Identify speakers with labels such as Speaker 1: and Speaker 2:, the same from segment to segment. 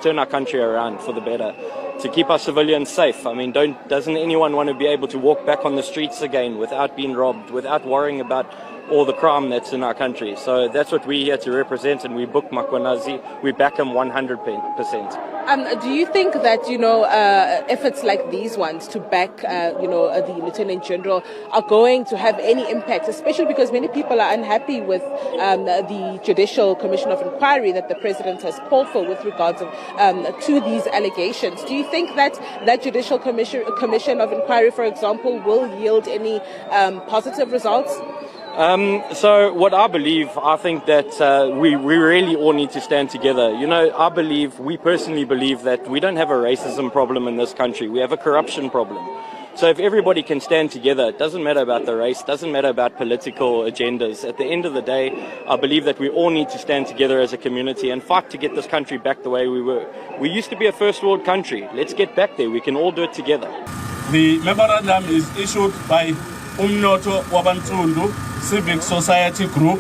Speaker 1: turn our country around for the better, to keep our civilians safe. I mean, doesn't anyone want to be able to walk back on the streets again without being robbed, without worrying about all the crime that's in our country? So that's what we're here to represent, and we book Mkhwanazi. We back him 100%.
Speaker 2: Do you think that, efforts like these ones to back, the Lieutenant General are going to have any impact, especially because many people are unhappy with the Judicial Commission of Inquiry that the President has called for with regards to these allegations? Do you think that Judicial Commission of Inquiry, for example, will yield any positive results?
Speaker 1: So what I think that we really all need to stand together. We personally believe that we don't have a racism problem in this country. We have a corruption problem. So if everybody can stand together, it doesn't matter about the race, doesn't matter about political agendas. At the end of the day, I believe that we all need to stand together as a community and fight to get this country back the way we were. We used to be a first world country. Let's get back there. We can all do it together.
Speaker 3: The memorandum is issued by Umnoto Wabantundu Civic Society Group.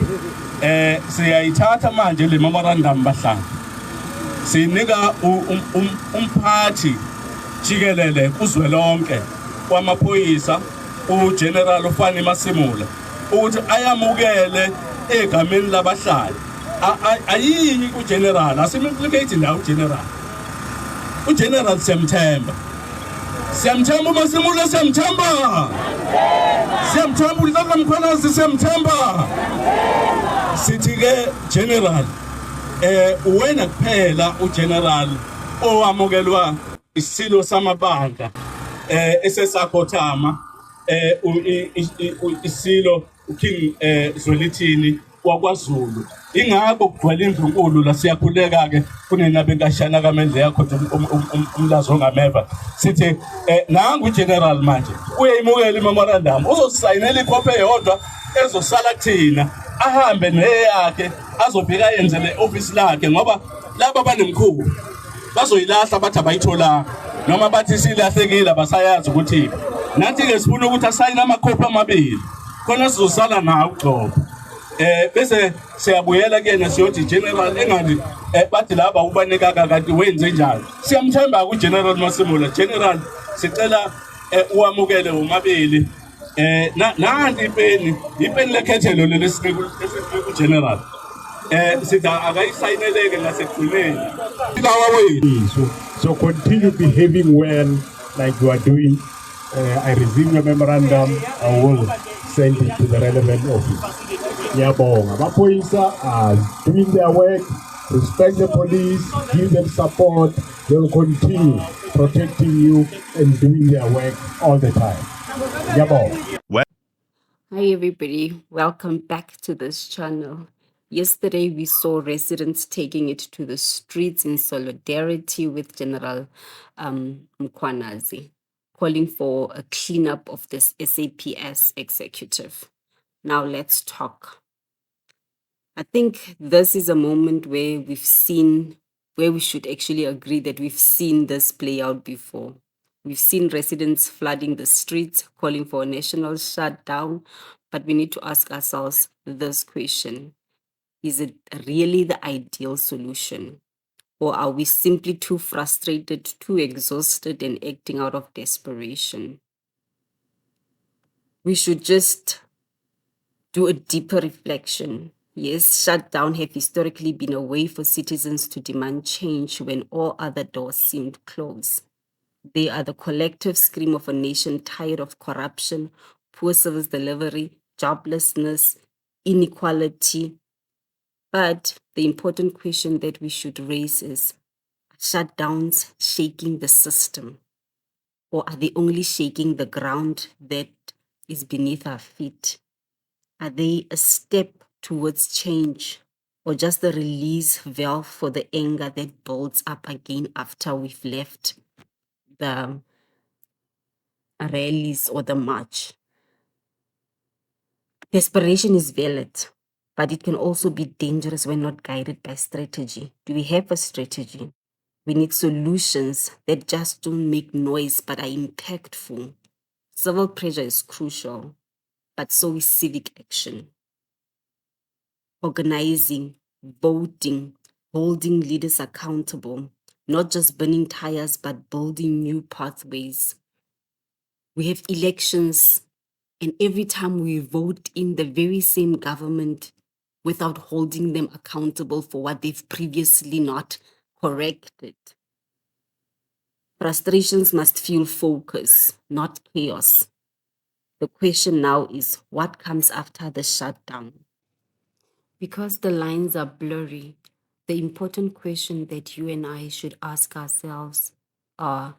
Speaker 3: Siyayithatha manje le memorandum bahlanga. Sinika umphathi jikelele kuzwelonke kwamaphoyisa uGeneral Ufani Masimula ukuthi ayamukele egameni labahlali. Ayinyi uGeneral, asimplicate la uGeneral. uGeneral September Masimula September. September ulaka Mkhwanazi September. Sithi ke General wena kuphela uGeneral owamukelwa isilo samabandla esesakhothama isilo uKing Zwelithini wakwaZulu. Ingakho kugcwele indlunkulu la siyakhuleka ke kunena benkashana kaMendle yakho umlazo ngameva. Sithi nangu uGeneral manje uyayimukela imemorandum uzosayinela ikhophi eyodwa ezosala kuthina ahambe neyakhe azobheka yenze le office lakhe ngoba laba banemkhulu bazoyilahla bathi abayithola noma bathi silahlekile basayazi ukuthi nathi ke sifuna ukuthi asayine amakhophi amabili khona sizosala nawo uxobo. Bese siyabuyela kuyena siyothi General engathi bathi laba ubanika kanti wenze njani. Siyamthemba kuGeneral Masimula. General sicela uwamukele umabili. Nanti ipeni lekhethelo lesiku kuGeneral. Sitha akayisayineleke ngasekugcineni.
Speaker 4: So continue behaving well like you are doing. I receive your memorandum. I will send it to the relevant office. Ngiyabonga. Amaphoyisa are doing their work. Respect the police. Give them support. They will continue protecting you and doing their work all the time. Ngiyabonga.
Speaker 5: Hi everybody, welcome back to this channel. Yesterday we saw residents taking it to the streets in solidarity with General Mkhwanazi, calling for a cleanup of this SAPS executive. Now let's talk. I think this is a moment where we should actually agree that we've seen this play out before. We've seen residents flooding the streets, calling for a national shutdown, but we need to ask ourselves this question. Is it really the ideal solution? Or are we simply too frustrated, too exhausted, and acting out of desperation? We should just do a deeper reflection. Yes, shutdown have historically been a way for citizens to demand change when all other doors seemed closed. They are the collective scream of a nation tired of corruption, poor service delivery, joblessness, inequality. But the important question that we should raise is, are shutdowns shaking the system? Or are they only shaking the ground that is beneath our feet? Are they a step towards change, or just the release valve for the anger that builds up again after we've left the rallies or the march? Desperation is valid, but it can also be dangerous when not guided by strategy. Do we have a strategy? We need solutions that just don't make noise but are impactful. Civil pressure is crucial, but so is civic action. Organizing, voting, holding leaders accountable, not just burning tires, but building new pathways. We have elections, and every time we vote in the very same government without holding them accountable for what they've previously not corrected. Frustrations must fuel focus, not chaos. The question now is, what comes after the shutdown? Because the lines are blurry, the important question that you and I should ask ourselves are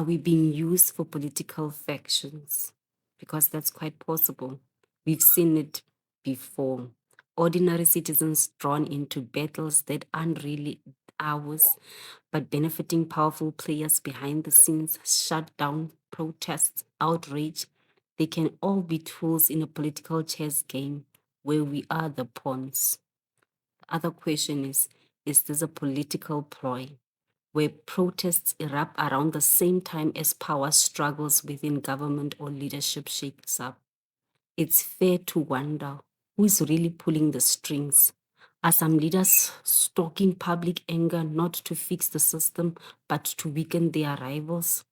Speaker 5: we being used for political factions? Because that's quite possible. We've seen it before. Ordinary citizens drawn into battles that aren't really ours, but benefiting powerful players behind the scenes, shutdown, protests, outrage. They can all be tools in a political chess game where we are the pawns. The other question is this a political ploy where protests erupt around the same time as power struggles within government or leadership shakes up? It's fair to wonder who is really pulling the strings. Are some leaders stoking public anger not to fix the system, but to weaken their rivals?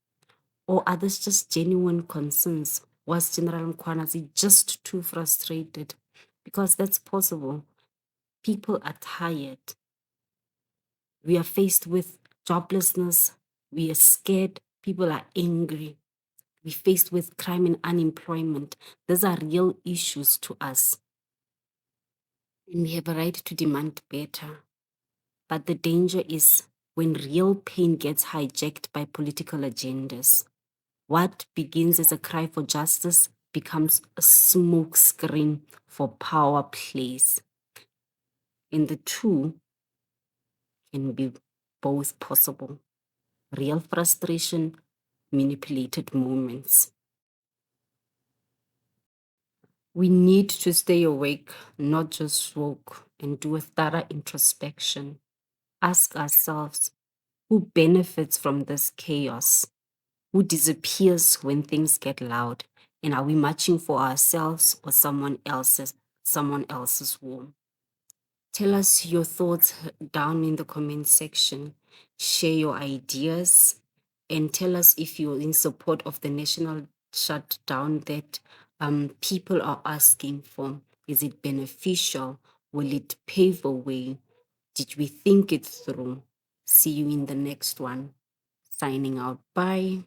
Speaker 5: Or are these just genuine concerns? Was General Mkhwanazi just too frustrated? Because that's possible. People are tired. We are faced with joblessness. We are scared. People are angry. We're faced with crime and unemployment. These are real issues to us. And we have a right to demand better. But the danger is when real pain gets hijacked by political agendas. What begins as a cry for justice becomes a smoke screen for power plays. And the two can be both possible. Real frustration, manipulated moments. We need to stay awake, not just woke, and do a thorough introspection. Ask ourselves, who benefits from this chaos? Who disappears when things get loud? And are we marching for ourselves or someone else's war? Tell us your thoughts down in the comment section. Share your ideas and tell us if you're in support of the national shutdown that people are asking for. Is it beneficial? Will it pave a way? Did we think it through? See you in the next one. Signing out. Bye.